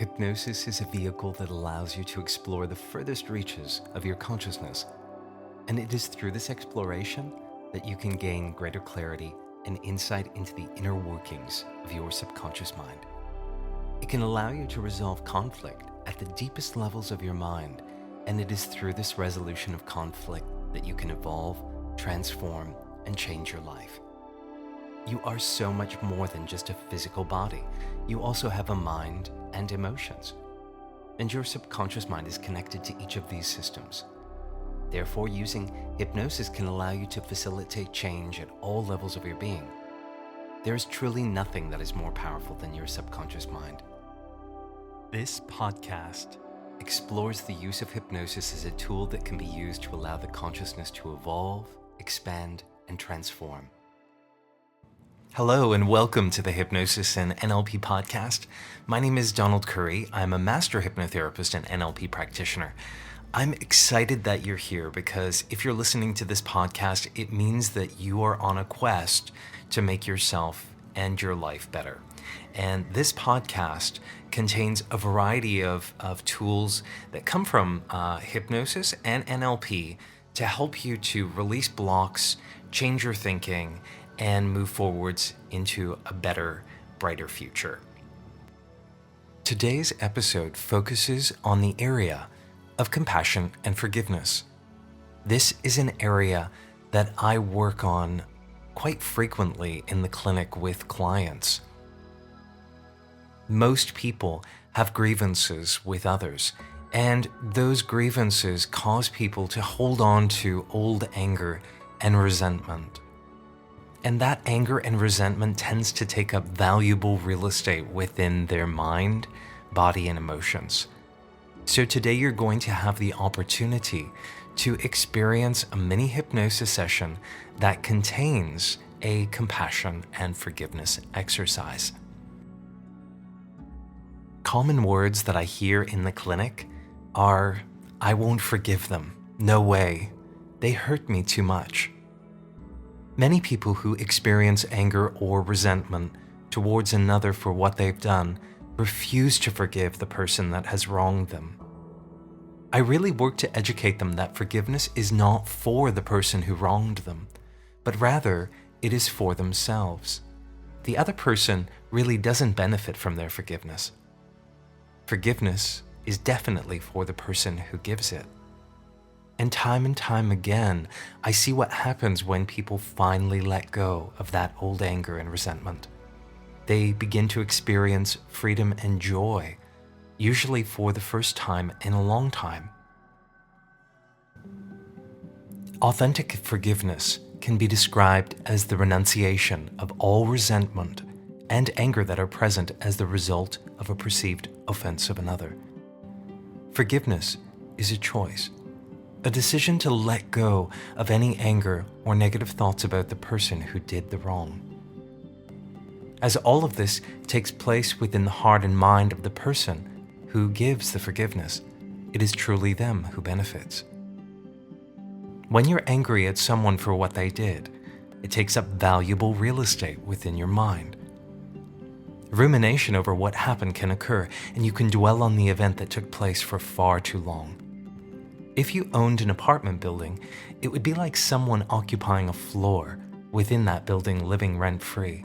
Hypnosis is a vehicle that allows you to explore the furthest reaches of your consciousness, and it is through this exploration that you can gain greater clarity and insight into the inner workings of your subconscious mind. It can allow you to resolve conflict at the deepest levels of your mind, and it is through this resolution of conflict that you can evolve, transform, and change your life. You are so much more than just a physical body. You also have a mind and emotions. And your subconscious mind is connected to each of these systems. Therefore, using hypnosis can allow you to facilitate change at all levels of your being. There is truly nothing that is more powerful than your subconscious mind. This podcast explores the use of hypnosis as a tool that can be used to allow the consciousness to evolve, expand, and transform. Hello and welcome to the Hypnosis and NLP podcast. My name is Donald Curry. I'm a master hypnotherapist and NLP practitioner. I'm excited that you're here because if you're listening to this podcast, it means that you are on a quest to make yourself and your life better. And this podcast contains a variety of tools that come from hypnosis and NLP to help you to release blocks, change your thinking, and move forwards into a better, brighter future. Today's episode focuses on the area of compassion and forgiveness. This is an area that I work on quite frequently in the clinic with clients. Most people have grievances with others, and those grievances cause people to hold on to old anger and resentment. And that anger and resentment tends to take up valuable real estate within their mind, body, and emotions. So today you're going to have the opportunity to experience a mini hypnosis session that contains a compassion and forgiveness exercise. Common words that I hear in the clinic are, "I won't forgive them. No way. They hurt me too much." Many people who experience anger or resentment towards another for what they've done refuse to forgive the person that has wronged them. I really work to educate them that forgiveness is not for the person who wronged them, but rather it is for themselves. The other person really doesn't benefit from their forgiveness. Forgiveness is definitely for the person who gives it. And time again, I see what happens when people finally let go of that old anger and resentment. They begin to experience freedom and joy, usually for the first time in a long time. Authentic forgiveness can be described as the renunciation of all resentment and anger that are present as the result of a perceived offense of another. Forgiveness is a choice. A decision to let go of any anger or negative thoughts about the person who did the wrong. As all of this takes place within the heart and mind of the person who gives the forgiveness, it is truly them who benefits. When you're angry at someone for what they did, it takes up valuable real estate within your mind. Rumination over what happened can occur, and you can dwell on the event that took place for far too long. If you owned an apartment building, it would be like someone occupying a floor within that building living rent-free.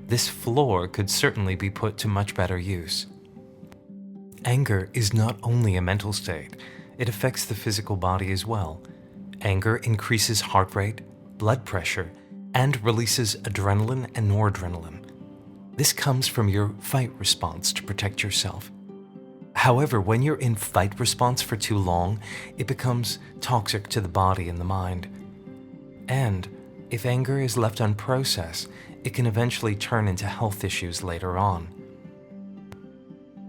This floor could certainly be put to much better use. Anger is not only a mental state, it affects the physical body as well. Anger increases heart rate, blood pressure, and releases adrenaline and noradrenaline. This comes from your fight response to protect yourself. However, when you're in fight response for too long, it becomes toxic to the body and the mind. And if anger is left unprocessed, it can eventually turn into health issues later on.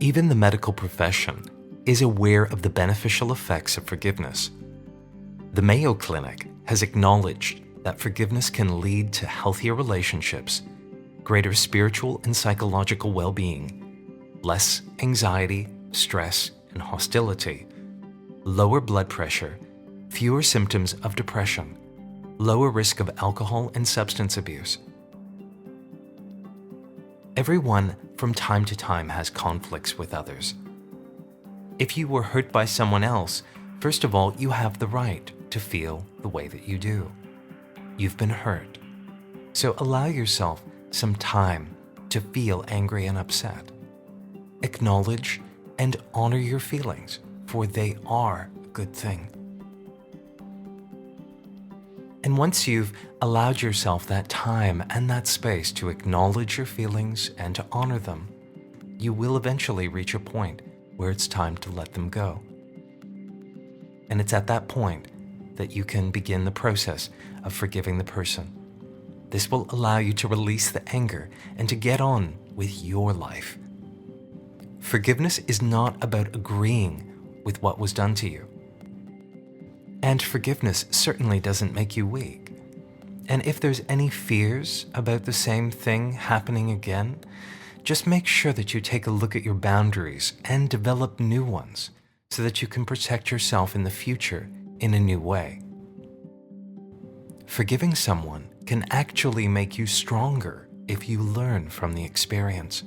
Even the medical profession is aware of the beneficial effects of forgiveness. The Mayo Clinic has acknowledged that forgiveness can lead to healthier relationships, greater spiritual and psychological well-being, less anxiety, stress, and hostility, lower blood pressure, fewer symptoms of depression, lower risk of alcohol and substance abuse. Everyone from time to time has conflicts with others. If you were hurt by someone else, first of all, you have the right to feel the way that you do. You've been hurt. So allow yourself some time to feel angry and upset. Acknowledge and honor your feelings, for they are a good thing. And once you've allowed yourself that time and that space to acknowledge your feelings and to honor them, you will eventually reach a point where it's time to let them go. And it's at that point that you can begin the process of forgiving the person. This will allow you to release the anger and to get on with your life. Forgiveness is not about agreeing with what was done to you. And forgiveness certainly doesn't make you weak. And if there's any fears about the same thing happening again, just make sure that you take a look at your boundaries and develop new ones so that you can protect yourself in the future in a new way. Forgiving someone can actually make you stronger if you learn from the experience.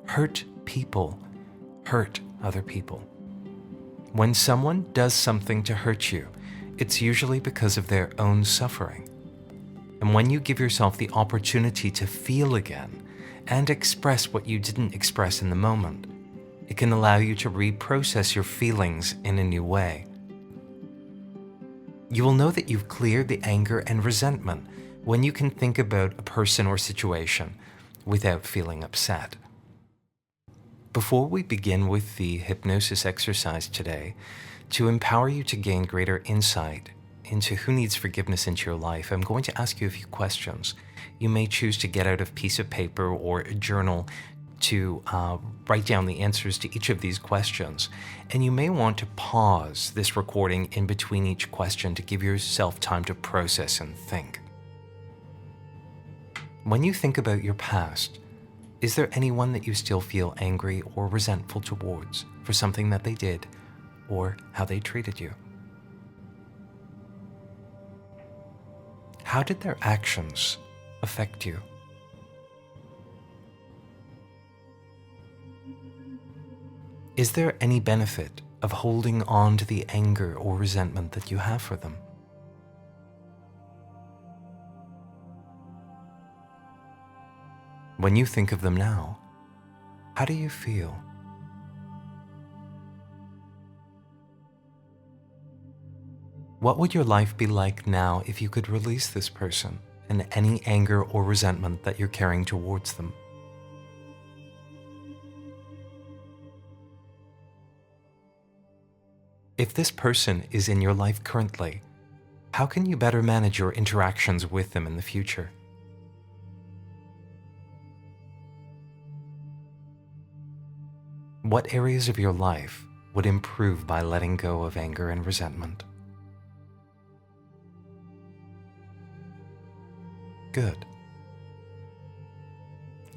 Hurt people hurt other people. When someone does something to hurt you, it's usually because of their own suffering. And when you give yourself the opportunity to feel again and express what you didn't express in the moment, it can allow you to reprocess your feelings in a new way. You will know that you've cleared the anger and resentment when you can think about a person or situation without feeling upset. Before we begin with the hypnosis exercise today, to empower you to gain greater insight into who needs forgiveness into your life, I'm going to ask you a few questions. You may choose to get out a piece of paper or a journal to write down the answers to each of these questions. And you may want to pause this recording in between each question to give yourself time to process and think. When you think about your past, is there anyone that you still feel angry or resentful towards for something that they did or how they treated you? How did their actions affect you? Is there any benefit of holding on to the anger or resentment that you have for them? When you think of them now, how do you feel? What would your life be like now if you could release this person and any anger or resentment that you're carrying towards them? If this person is in your life currently, how can you better manage your interactions with them in the future? What areas of your life would improve by letting go of anger and resentment? Good.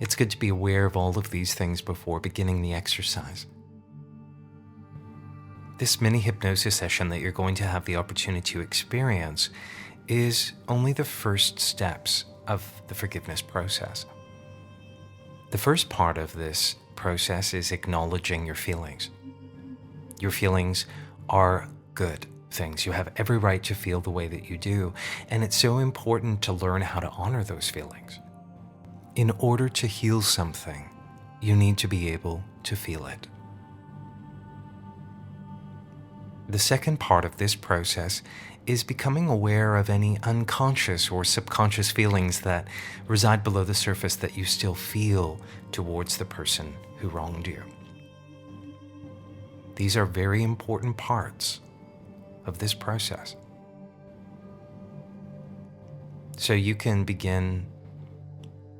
It's good to be aware of all of these things before beginning the exercise. This mini hypnosis session that you're going to have the opportunity to experience is only the first steps of the forgiveness process. The first part of this process is acknowledging your feelings. Your feelings are good things. You have every right to feel the way that you do, and it's so important to learn how to honor those feelings. In order to heal something, you need to be able to feel it. The second part of this process is becoming aware of any unconscious or subconscious feelings that reside below the surface that you still feel towards the person who wronged you. These are very important parts of this process. So you can begin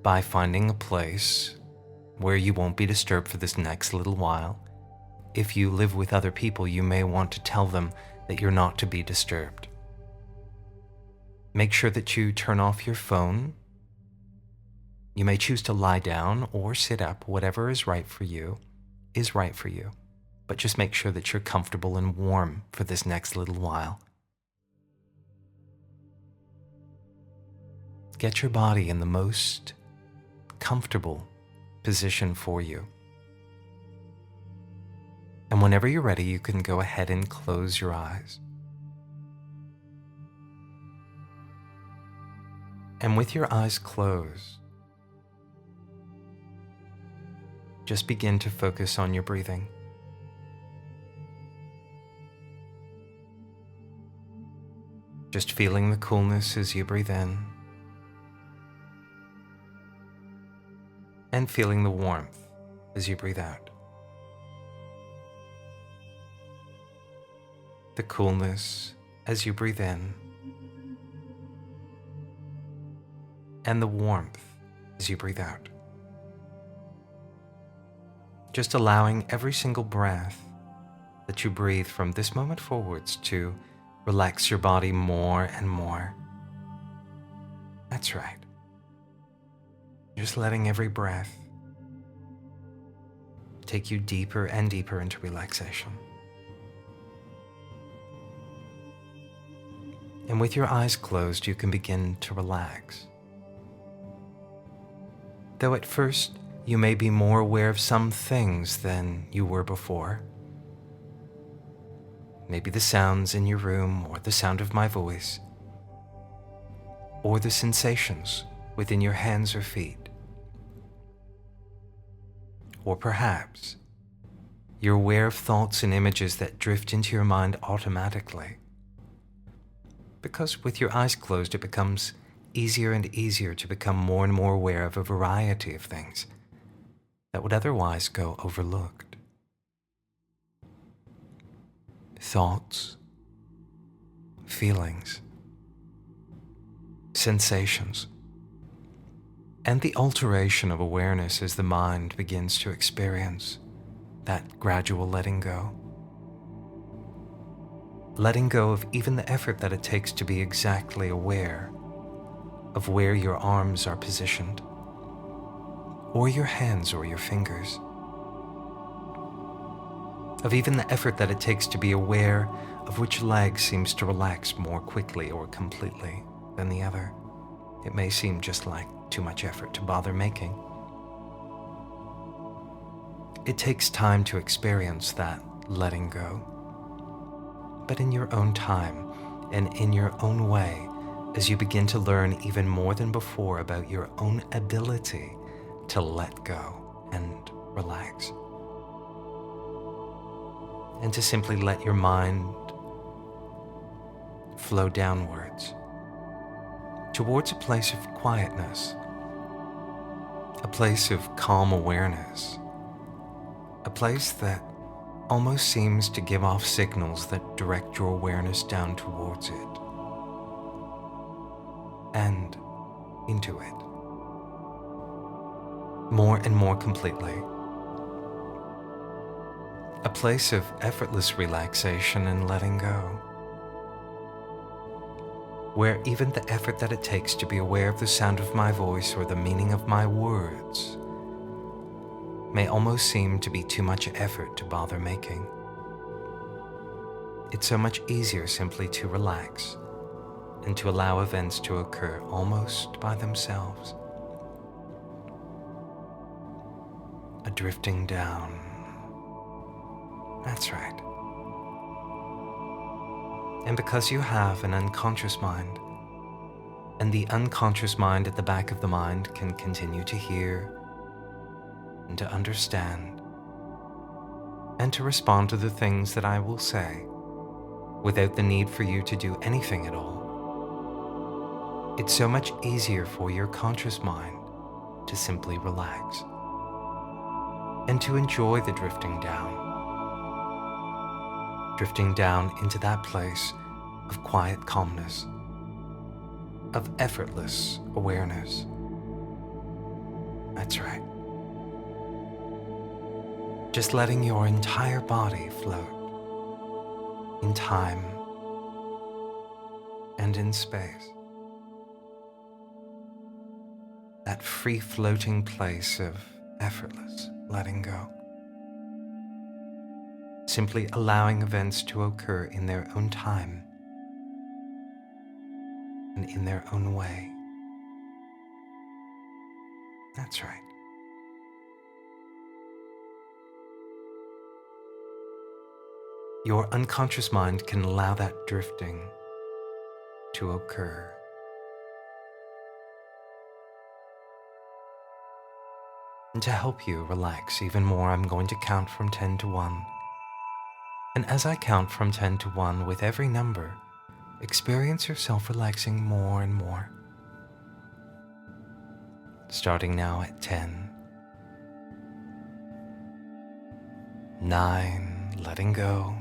by finding a place where you won't be disturbed for this next little while. If you live with other people, you may want to tell them that you're not to be disturbed. Make sure that you turn off your phone. You may choose to lie down or sit up. Whatever is right for you is right for you. But just make sure that you're comfortable and warm for this next little while. Get your body in the most comfortable position for you. And whenever you're ready, you can go ahead and close your eyes. And with your eyes closed, just begin to focus on your breathing. Just feeling the coolness as you breathe in, and feeling the warmth as you breathe out. The coolness as you breathe in, and the warmth as you breathe out. Just allowing every single breath that you breathe from this moment forwards to relax your body more and more. That's right. Just letting every breath take you deeper and deeper into relaxation. And with your eyes closed, you can begin to relax. Though at first you may be more aware of some things than you were before. Maybe the sounds in your room, or the sound of my voice, or the sensations within your hands or feet. Or perhaps you're aware of thoughts and images that drift into your mind automatically. Because with your eyes closed, it becomes easier and easier to become more and more aware of a variety of things that would otherwise go overlooked. Thoughts, feelings, sensations, and the alteration of awareness as the mind begins to experience that gradual letting go. Letting go of even the effort that it takes to be exactly aware of where your arms are positioned, or your hands or your fingers. Of even the effort that it takes to be aware of which leg seems to relax more quickly or completely than the other. It may seem just like too much effort to bother making. It takes time to experience that letting go. But in your own time and in your own way, as you begin to learn even more than before about your own ability to let go and relax. And to simply let your mind flow downwards towards a place of quietness, a place of calm awareness, a place that almost seems to give off signals that direct your awareness down towards it and into it more and more completely. A place of effortless relaxation and letting go, where even the effort that it takes to be aware of the sound of my voice or the meaning of my words may almost seem to be too much effort to bother making. It's so much easier simply to relax and to allow events to occur almost by themselves. A drifting down. That's right. And because you have an unconscious mind, and the unconscious mind at the back of the mind can continue to hear and to understand and to respond to the things that I will say without the need for you to do anything at all, it's so much easier for your conscious mind to simply relax and to enjoy the drifting down into that place of quiet calmness, of effortless awareness. That's right. Just letting your entire body float in time and in space. That free-floating place of effortless letting go. Simply allowing events to occur in their own time and in their own way. That's right. Your unconscious mind can allow that drifting to occur. And to help you relax even more, I'm going to count from 10 to 1. And as I count from 10 to 1, with every number, experience yourself relaxing more and more. Starting now at 10, 9, letting go,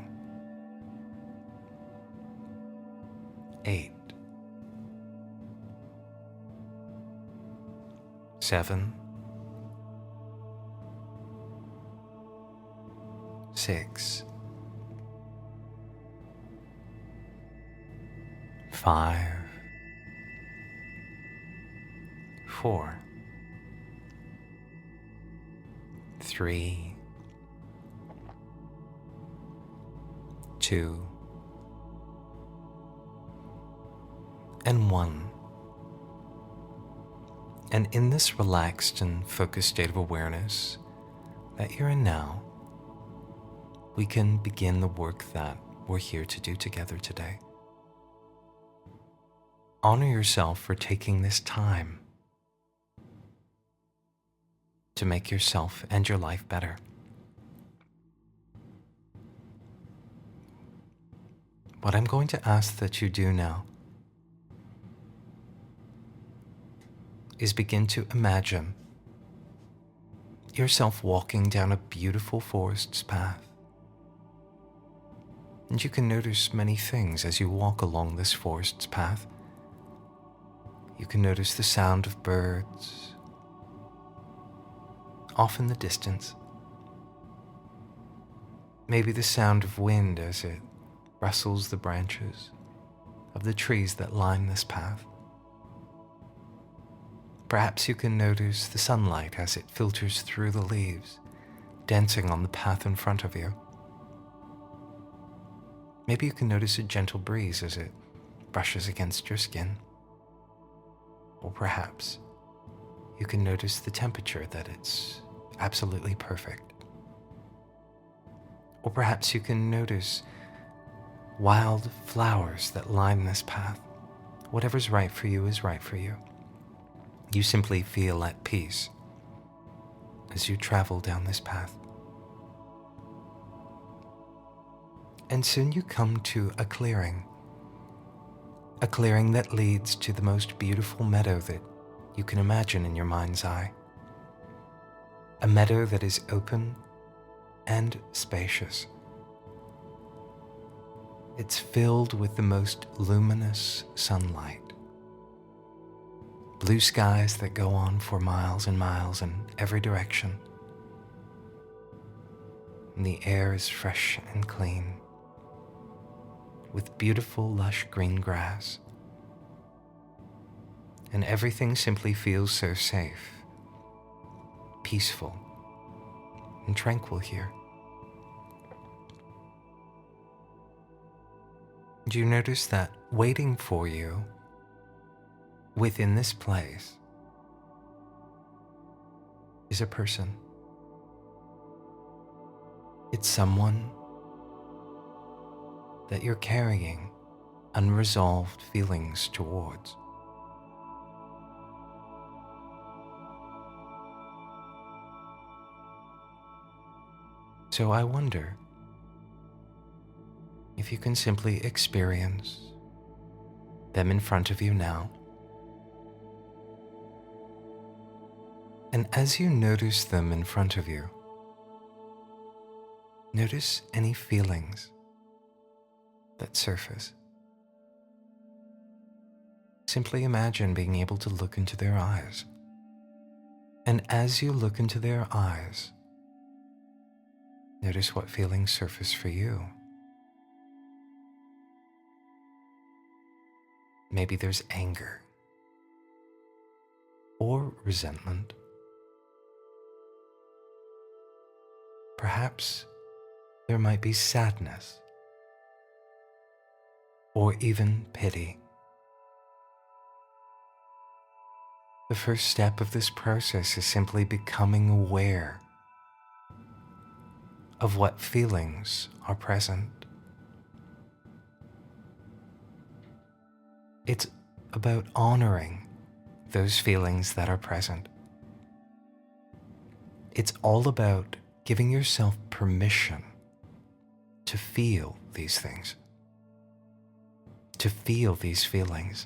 8, 7, 6, 5, 4, 3, 2, and 1. And in this relaxed and focused state of awareness that you're in now, we can begin the work that we're here to do together today. Honor yourself for taking this time to make yourself and your life better. What I'm going to ask that you do now is begin to imagine yourself walking down a beautiful forest's path. And you can notice many things as you walk along this forest's path. You can notice the sound of birds, off in the distance. Maybe the sound of wind as it rustles the branches of the trees that line this path. Perhaps you can notice the sunlight as it filters through the leaves, dancing on the path in front of you. Maybe you can notice a gentle breeze as it brushes against your skin. Or perhaps you can notice the temperature, that it's absolutely perfect. Or perhaps you can notice wild flowers that line this path. Whatever's right for you is right for you. You simply feel at peace as you travel down this path. And soon you come to a clearing that leads to the most beautiful meadow that you can imagine in your mind's eye. A meadow that is open and spacious. It's filled with the most luminous sunlight. Blue skies that go on for miles and miles in every direction. And the air is fresh and clean, with beautiful lush green grass. And everything simply feels so safe, peaceful, and tranquil here. Do you notice that waiting for you within this place is a person? It's someone that you're carrying unresolved feelings towards. So I wonder if you can simply experience them in front of you now. And as you notice them in front of you, notice any feelings that surface. Simply imagine being able to look into their eyes. And as you look into their eyes, notice what feelings surface for you. Maybe there's anger or resentment. Perhaps there might be sadness or even pity. The first step of this process is simply becoming aware of what feelings are present. It's about honoring those feelings that are present. It's all about giving yourself permission to feel these things, to feel these feelings,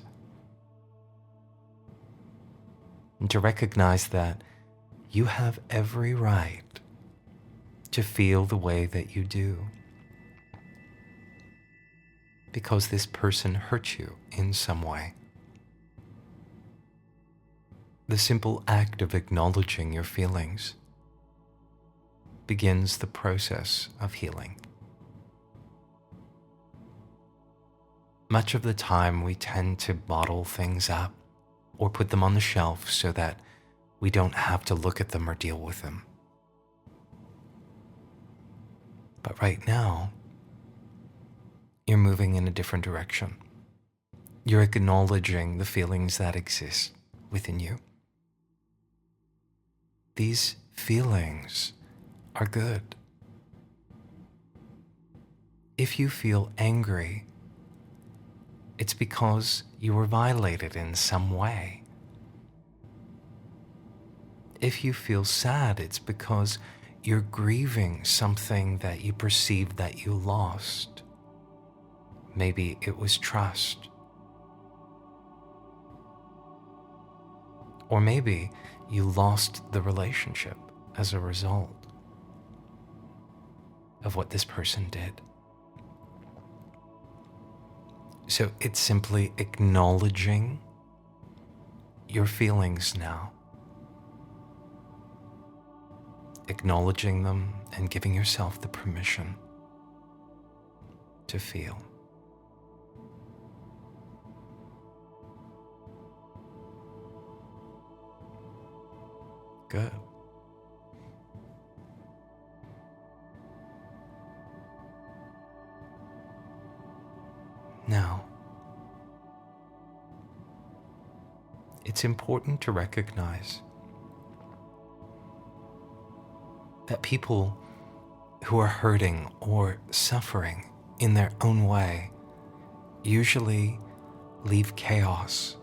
and to recognize that you have every right to feel the way that you do, because this person hurt you in some way. The simple act of acknowledging your feelings begins the process of healing. Much of the time we tend to bottle things up or put them on the shelf so that we don't have to look at them or deal with them. But right now, you're moving in a different direction. You're acknowledging the feelings that exist within you. These feelings are good. If you feel angry, it's because you were violated in some way. If you feel sad, it's because you're grieving something that you perceive that you lost. Maybe it was trust. Or maybe you lost the relationship as a result of what this person did. So it's simply acknowledging your feelings now. Acknowledging them and giving yourself the permission to feel. Good. Now, it's important to recognize that people who are hurting or suffering in their own way usually leave chaos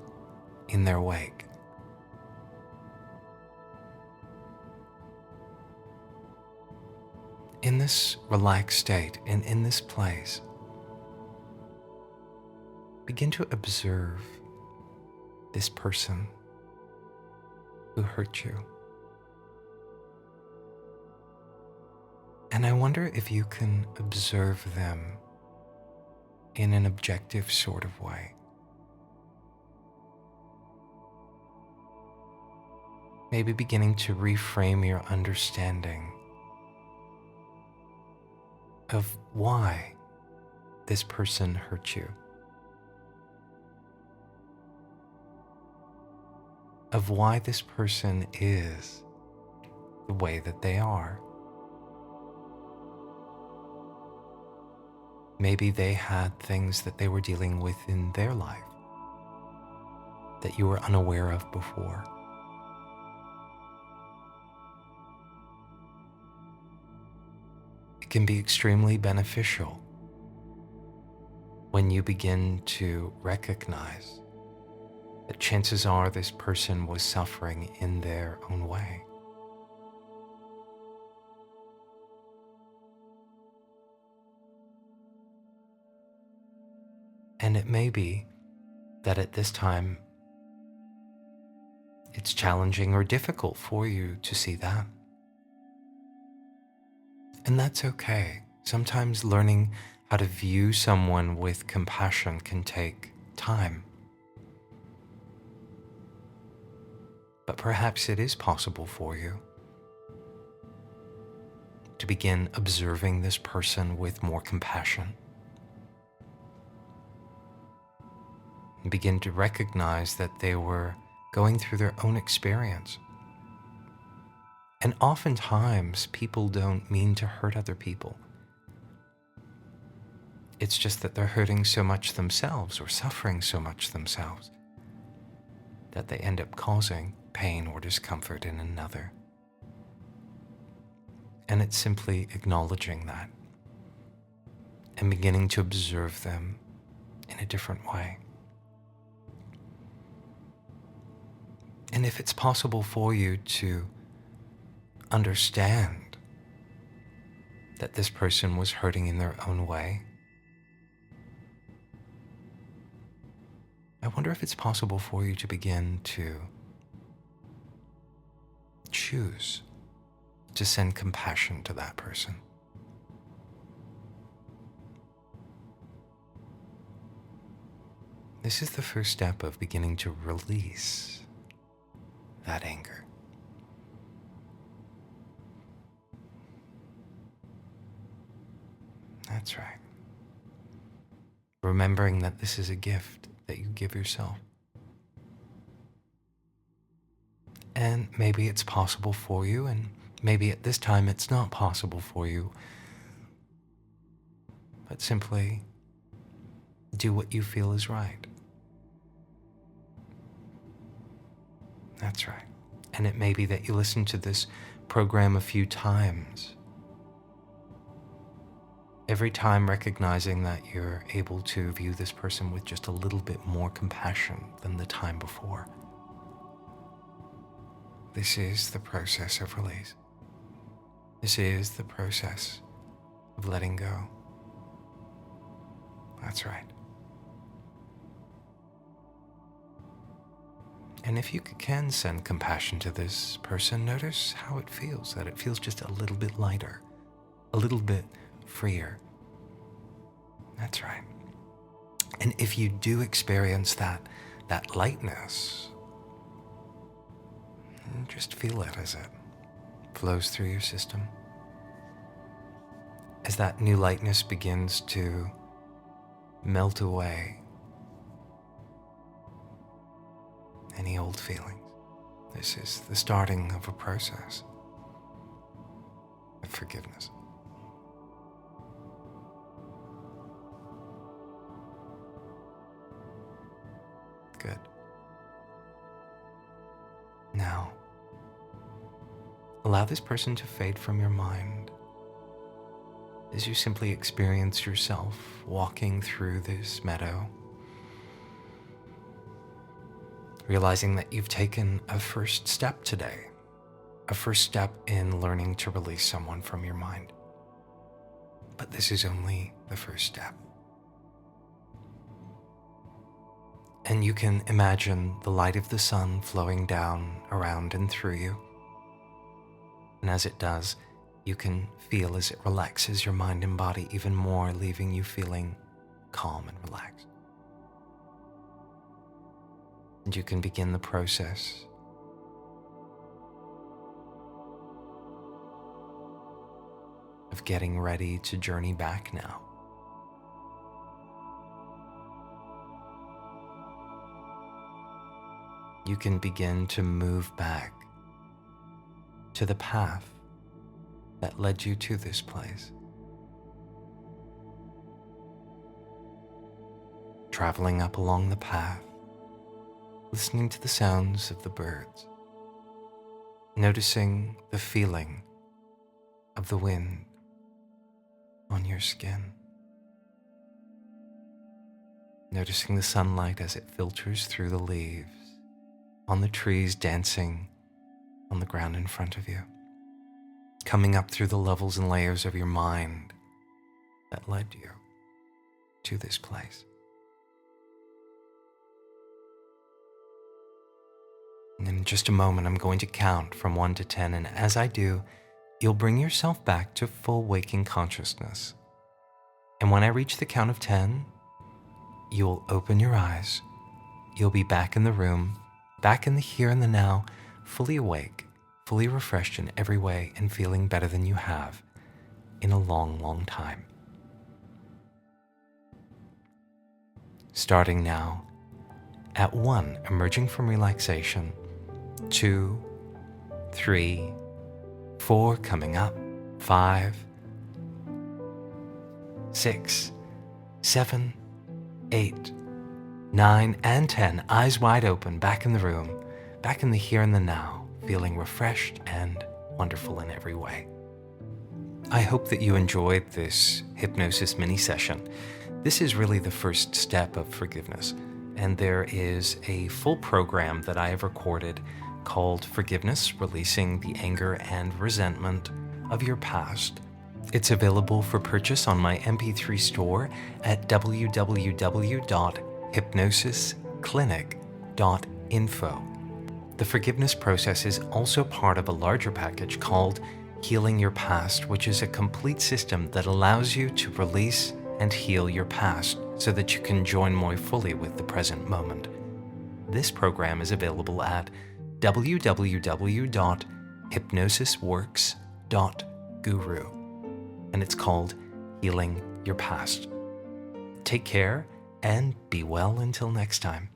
in their wake. In this relaxed state and in this place, begin to observe this person who hurt you. And I wonder if you can observe them in an objective sort of way. Maybe beginning to reframe your understanding of why this person hurt you, of why this person is the way that they are. Maybe they had things that they were dealing with in their life that you were unaware of before. It can be extremely beneficial when you begin to recognize that chances are this person was suffering in their own way. And it may be that at this time it's challenging or difficult for you to see that. And that's okay. Sometimes learning how to view someone with compassion can take time. But perhaps it is possible for you to begin observing this person with more compassion. And begin to recognize that they were going through their own experience. And oftentimes, people don't mean to hurt other people. It's just that they're hurting so much themselves or suffering so much themselves that they end up causing pain or discomfort in another. And it's simply acknowledging that and beginning to observe them in a different way. And if it's possible for you to understand that this person was hurting in their own way, I wonder if it's possible for you to begin to choose to send compassion to that person. This is the first step of beginning to release that anger. That's right. Remembering that this is a gift that you give yourself. And maybe it's possible for you, and maybe at this time it's not possible for you. But simply do what you feel is right. That's right. And it may be that you listen to this program a few times. Every time recognizing that you're able to view this person with just a little bit more compassion than the time before. This is the process of release. This is the process of letting go. That's right. And if you can send compassion to this person, notice how it feels, that it feels just a little bit lighter, a little bit freer. That's right. And if you do experience that lightness, just feel it as it flows through your system. As that new lightness begins to melt away any old feelings. This is the starting of a process of forgiveness. Good. Now, allow this person to fade from your mind as you simply experience yourself walking through this meadow, realizing that you've taken a first step today, a first step in learning to release someone from your mind. But this is only the first step. And you can imagine the light of the sun flowing down around and through you. And as it does, you can feel as it relaxes your mind and body even more, leaving you feeling calm and relaxed. And you can begin the process of getting ready to journey back now. You can begin to move back to the path that led you to this place. Traveling up along the path, listening to the sounds of the birds, noticing the feeling of the wind on your skin, noticing the sunlight as it filters through the leaves, on the trees dancing on the ground in front of you, coming up through the levels and layers of your mind that led you to this place. And in just a moment, I'm going to count from 1 to 10, and as I do, you'll bring yourself back to full waking consciousness. And when I reach the count of 10, you'll open your eyes. You'll be back in the room, back in the here and the now, fully awake, fully refreshed in every way, and feeling better than you have in a long, long time. Starting now, at 1, emerging from relaxation, 2, 3, 4, coming up, 5, 6, 7, 8, 9 and 10, eyes wide open, back in the room, back in the here and the now, feeling refreshed and wonderful in every way. I hope that you enjoyed this hypnosis mini session. This is really the first step of forgiveness, and there is a full program that I have recorded called Forgiveness, Releasing the Anger and Resentment of Your Past. It's available for purchase on my MP3 store at www.hypnosisclinic.info. The forgiveness process is also part of a larger package called Healing Your Past, which is a complete system that allows you to release and heal your past so that you can join more fully with the present moment. This program is available at www.hypnosisworks.guru, and it's called Healing Your Past. Take care and be well until next time.